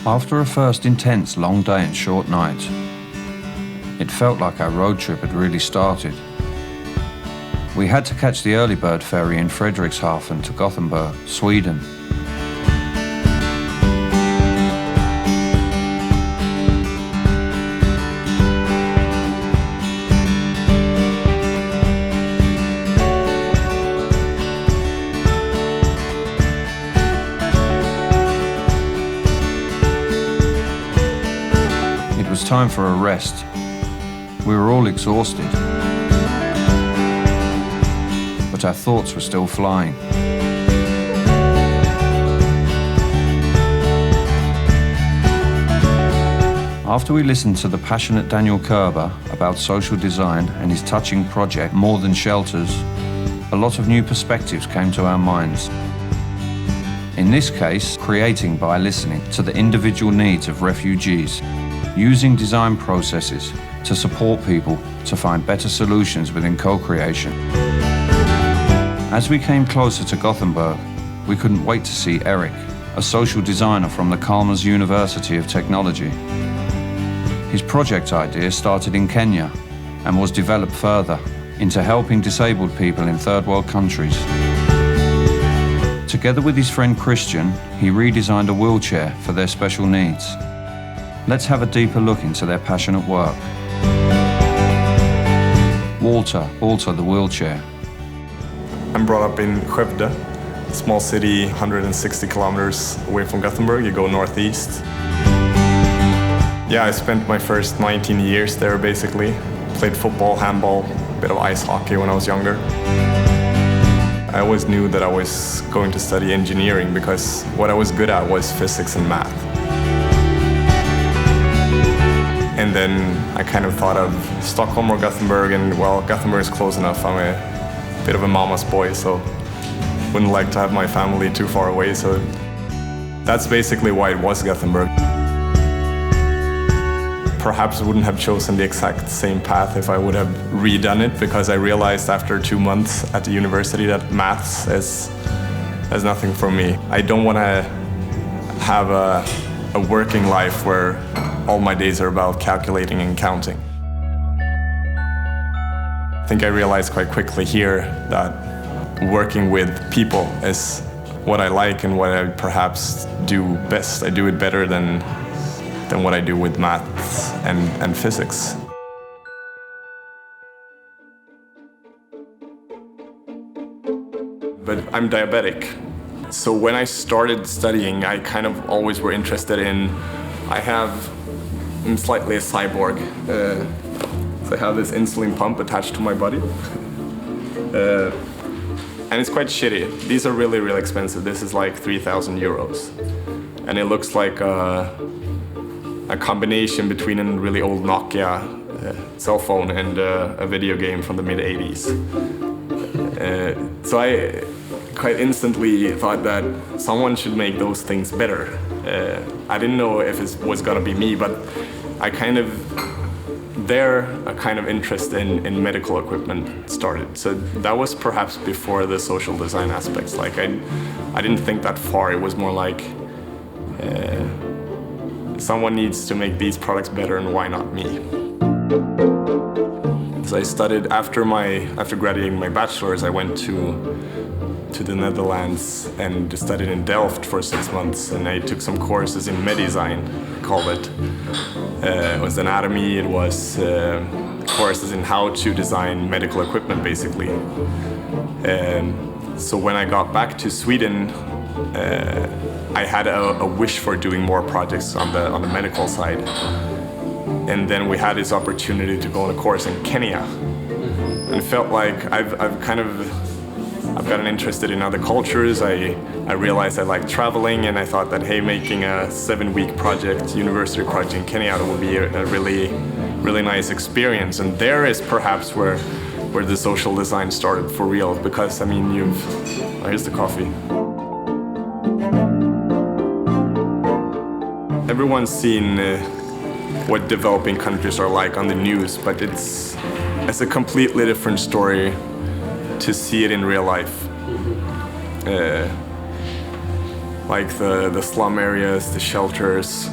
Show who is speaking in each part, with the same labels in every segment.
Speaker 1: After a first intense long day and short night, it felt like our road trip had really started. We had to catch the early bird ferry in Frederikshavn to Gothenburg, Sweden. It was time for a rest. We were all exhausted, but our thoughts were still flying. After we listened to the passionate Daniel Kerber about social design and his touching project More Than Shelters, a lot of new perspectives came to our minds. In this case, creating by listening to the individual needs of refugees, using design processes to support people to find better solutions within co-creation. As we came closer to Gothenburg, we couldn't wait to see Eric, a social designer from the Chalmers University of Technology. His project idea started in Kenya and was developed further into helping disabled people in third world countries. Together with his friend Christian, he redesigned a wheelchair for their special needs. Let's have a deeper look into their passionate work. Walter the wheelchair.
Speaker 2: I'm brought up in Gewerbe, a small city 160 kilometers away from Gothenburg. You go northeast. Yeah, I spent my first 19 years there basically. Played football, handball, a bit of ice hockey when I was younger. I always knew that I was going to study engineering because what I was good at was physics and math. And then I kind of thought of Stockholm or Gothenburg, and well, Gothenburg is close enough. I'm a bit of a mama's boy, so wouldn't like to have my family too far away, so that's basically why it was Gothenburg. Perhaps I wouldn't have chosen the exact same path if I would have redone it, because I realized after 2 months at the university that maths is nothing for me. I don't want to have a working life where all my days are about calculating and counting. I think I realized quite quickly here that working with people is what I like and what I perhaps do best. I do it better than what I do with maths and physics. But I'm diabetic. So when I started studying, I kind of always were interested in, I'm slightly a cyborg. So I have this insulin pump attached to my body. And it's quite shitty. These are really, really expensive. This is like 3,000 euros. And it looks like a combination between a really old Nokia cell phone and a video game from the mid-80s. So I quite instantly thought that someone should make those things better. I didn't know if it was gonna be me, but a kind of interest in medical equipment started. So that was perhaps before the social design aspects. Like I didn't think that far. It was more like someone needs to make these products better, and why not me? So I studied after graduating my bachelor's. I went to the Netherlands and studied in Delft for 6 months, and I took some courses in MadeVision, called it. It was anatomy, it was courses in how to design medical equipment, basically. So when I got back to Sweden, I had a wish for doing more projects on the medical side. And then we had this opportunity to go on a course in Kenya. And it felt like I've gotten interested in other cultures. I realized I liked traveling, and I thought that, hey, making a 7-week university project in Kenya would be a really, really nice experience. And there is perhaps where the social design started for real, because, I mean, here's the coffee. Everyone's seen what developing countries are like on the news, but it's a completely different story to see it in real life. like the slum areas, the shelters.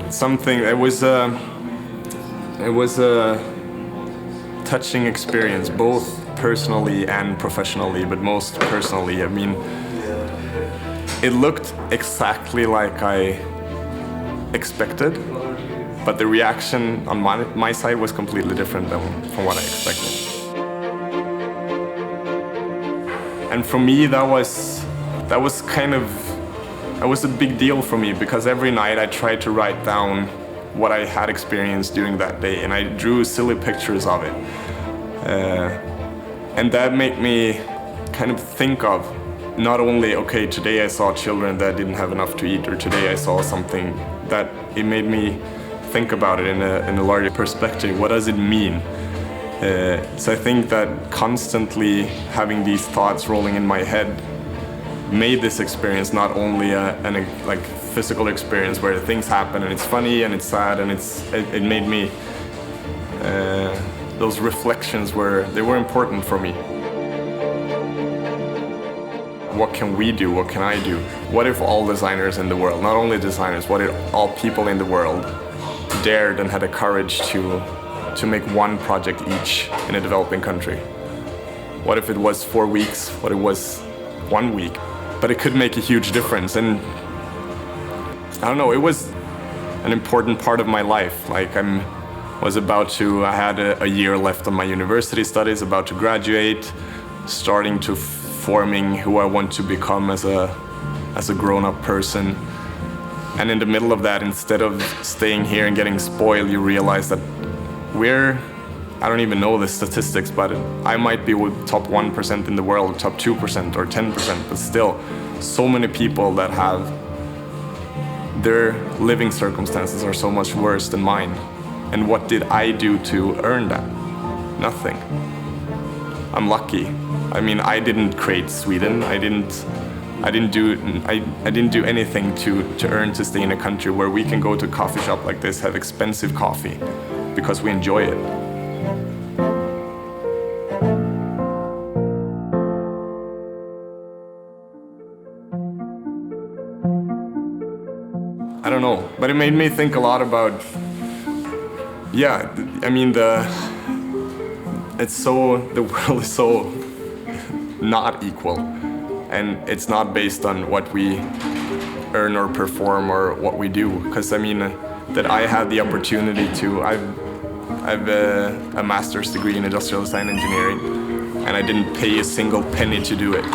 Speaker 2: Something, it was a touching experience, both personally and professionally, but most personally. I mean, it looked exactly like I expected, but the reaction on my side was completely different from what I expected. And for me, that was a big deal for me, because every night I tried to write down what I had experienced during that day, and I drew silly pictures of it. And that made me kind of think of not only, okay, today I saw children that didn't have enough to eat, or today I saw something that it made me think about it in a larger perspective. What does it mean? So I think that constantly having these thoughts rolling in my head made this experience not only a physical experience where things happen and it's funny and it's sad, and it made me those reflections were important for me. What can we do? What can I do? What if all designers in the world, not only designers, what if all people in the world dared and had the courage to make one project each in a developing country? What if it was 4 weeks? What if it was 1 week? But it could make a huge difference. And I don't know, it was an important part of my life. Like I had a year left on my university studies, about to graduate, starting to forming who I want to become as a grown-up person. And in the middle of that, instead of staying here and getting spoiled, you realize that I don't even know the statistics, but I might be with top 1% in the world, top 2% or 10%, but still, so many people that have their living circumstances are so much worse than mine. And what did I do to earn that? Nothing. I'm lucky. I mean, I didn't create Sweden. I didn't do anything to earn to stay in a country where we can go to a coffee shop like this, have expensive coffee, because we enjoy it. I don't know, but it made me think a lot about, I mean, the world is so not equal, and it's not based on what we earn or perform or what we do. Because I mean, that I had the opportunity to, I've a master's degree in industrial design engineering, and I didn't pay a single penny to do it.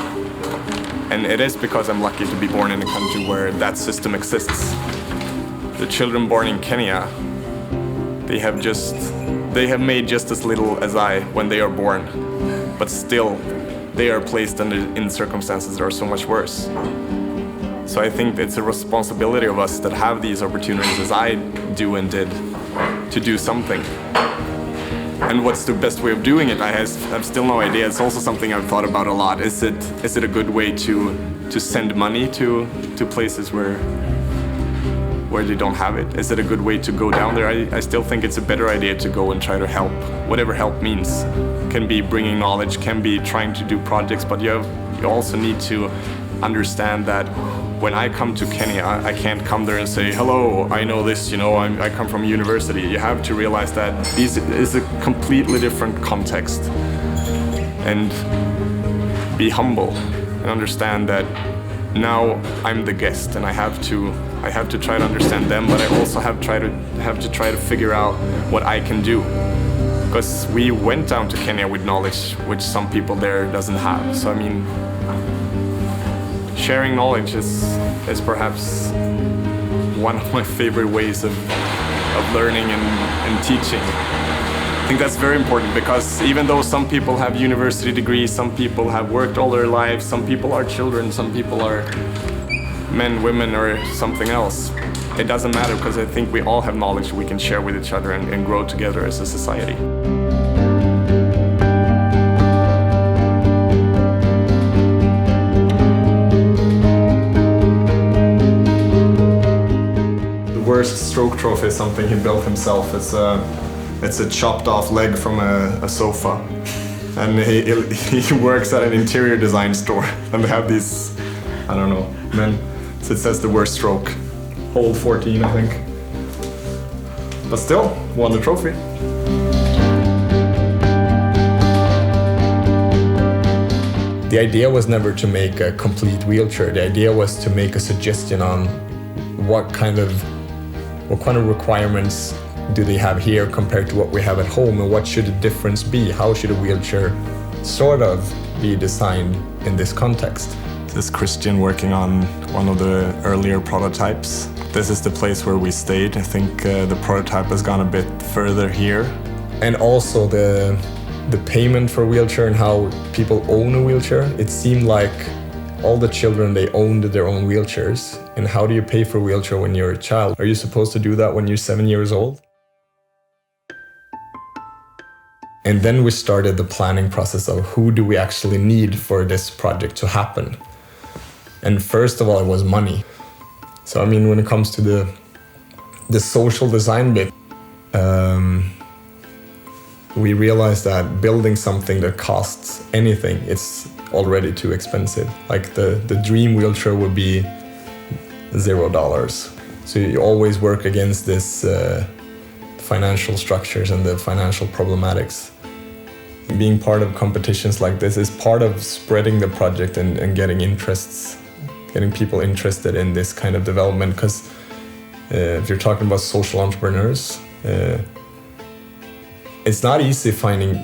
Speaker 2: And it is because I'm lucky to be born in a country where that system exists. The children born in Kenya, they have made just as little as I when they are born, but still they are placed in circumstances that are so much worse. So I think it's a responsibility of us that have these opportunities, as I do and did, to do something. And what's the best way of doing it? I have still no idea. It's also something I've thought about a lot. Is it a good way to send money to places where they don't have it? Is it a good way to go down there? I still think it's a better idea to go and try to help, whatever help means. Can be bringing knowledge, can be trying to do projects, but you also need to understand that when I come to Kenya, I can't come there and say, hello, I know this, I come from university. You have to realize that this is a completely different context, and be humble and understand that now I'm the guest, and I have to try to understand them, but I also have to try to figure out what I can do. Because we went down to Kenya with knowledge which some people there doesn't have. So I mean, sharing knowledge is perhaps one of my favorite ways of learning and teaching. I think that's very important, because even though some people have university degrees, some people have worked all their lives, some people are children, some people are men, women, or something else, it doesn't matter, because I think we all have knowledge we can share with each other and grow together as a society. The worst stroke trophy is something he built himself. It's a chopped off leg from a sofa, and he works at an interior design store, and they have these I don't know. Men, so it says the worst stroke. Hold 14, I think. But still, won the trophy. The idea was never to make a complete wheelchair. The idea was to make a suggestion on what kind of requirements do they have here compared to what we have at home, and what should the difference be? How should a wheelchair sort of be designed in this context? This is Christian working on one of the earlier prototypes. This is the place where we stayed. I think the prototype has gone a bit further here. And also the payment for a wheelchair and how people own a wheelchair. It seemed like all the children, they owned their own wheelchairs. And how do you pay for a wheelchair when you're a child? Are you supposed to do that when you're 7 years old? And then we started the planning process of who do we actually need for this project to happen. And first of all, it was money. So I mean, when it comes to the social design bit, we realized that building something that costs anything, it's already too expensive. Like the dream wheelchair would be $0. So you always work against this financial structures and the financial problematics. Being part of competitions like this is part of spreading the project and getting people interested in this kind of development. Because if you're talking about social entrepreneurs, it's not easy finding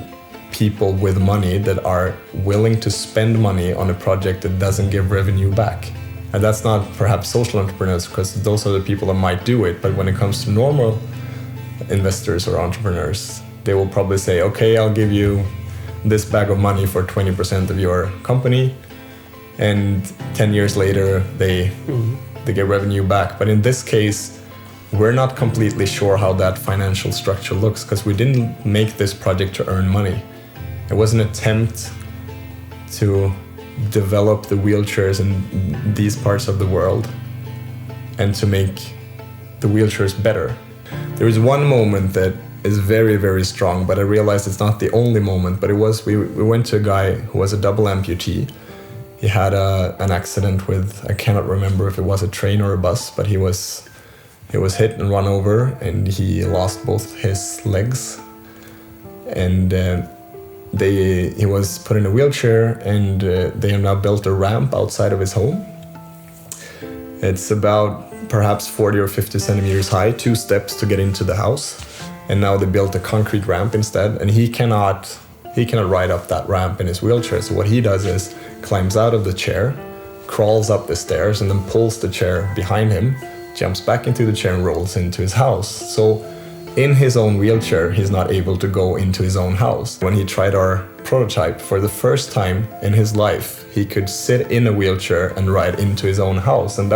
Speaker 2: people with money that are willing to spend money on a project that doesn't give revenue back. And that's not perhaps social entrepreneurs, because those are the people that might do it. But when it comes to normal investors or entrepreneurs, they will probably say, okay, I'll give you this bag of money for 20% of your company. And 10 years later, they get revenue back. But in this case, we're not completely sure how that financial structure looks, because we didn't make this project to earn money. It was an attempt to develop the wheelchairs in these parts of the world and to make the wheelchairs better. There is one moment that is very, very strong, but I realized it's not the only moment, but it was, we went to a guy who was a double amputee. He had an accident with, I cannot remember if it was a train or a bus, but he was hit and run over, and he lost both his legs. And he was put in a wheelchair, and they have now built a ramp outside of his home. It's about perhaps 40 or 50 centimeters high, 2 steps to get into the house. And now they built a concrete ramp instead, and he cannot ride up that ramp in his wheelchair. So what he does is climbs out of the chair, crawls up the stairs, and then pulls the chair behind him, jumps back into the chair and rolls into his house. So in his own wheelchair, he's not able to go into his own house. When he tried our prototype, for the first time in his life, he could sit in a wheelchair and ride into his own house. And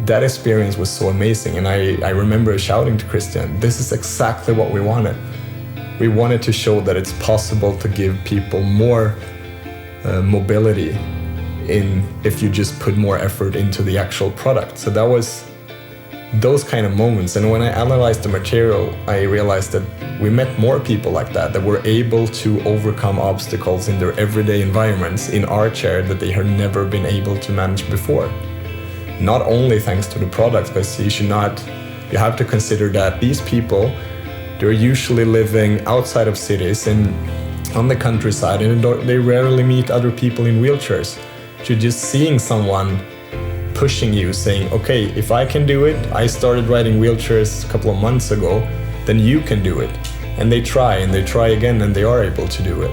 Speaker 2: that experience was so amazing. And I remember shouting to Christian, this is exactly what we wanted. We wanted to show that it's possible to give people more mobility if you just put more effort into the actual product. So that was those kind of moments. And when I analyzed the material, I realized that we met more people like that were able to overcome obstacles in their everyday environments in our chair that they had never been able to manage before. Not only thanks to the product, because you have to consider that these people, they're usually living outside of cities and on the countryside, and they rarely meet other people in wheelchairs. So just seeing someone pushing you, saying, okay, if I can do it, I started riding wheelchairs a couple of months ago, then you can do it. And they try again, and they are able to do it.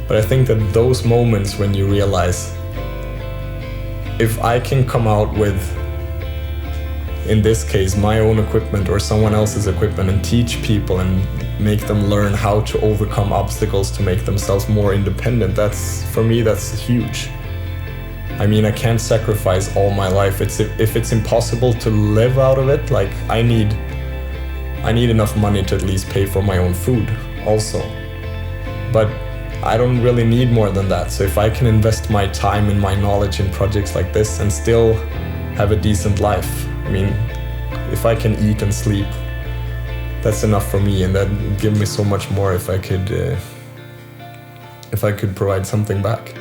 Speaker 2: But I think that those moments when you realize, if I can come out with, in this case, my own equipment or someone else's equipment and teach people and make them learn how to overcome obstacles to make themselves more independent, for me, that's huge. I mean, I can't sacrifice all my life. If it's impossible to live out of it, like I need enough money to at least pay for my own food also. But I don't really need more than that. So if I can invest my time and my knowledge in projects like this and still have a decent life, I mean, if I can eat and sleep, that's enough for me, and that would give me so much more if I could provide something back.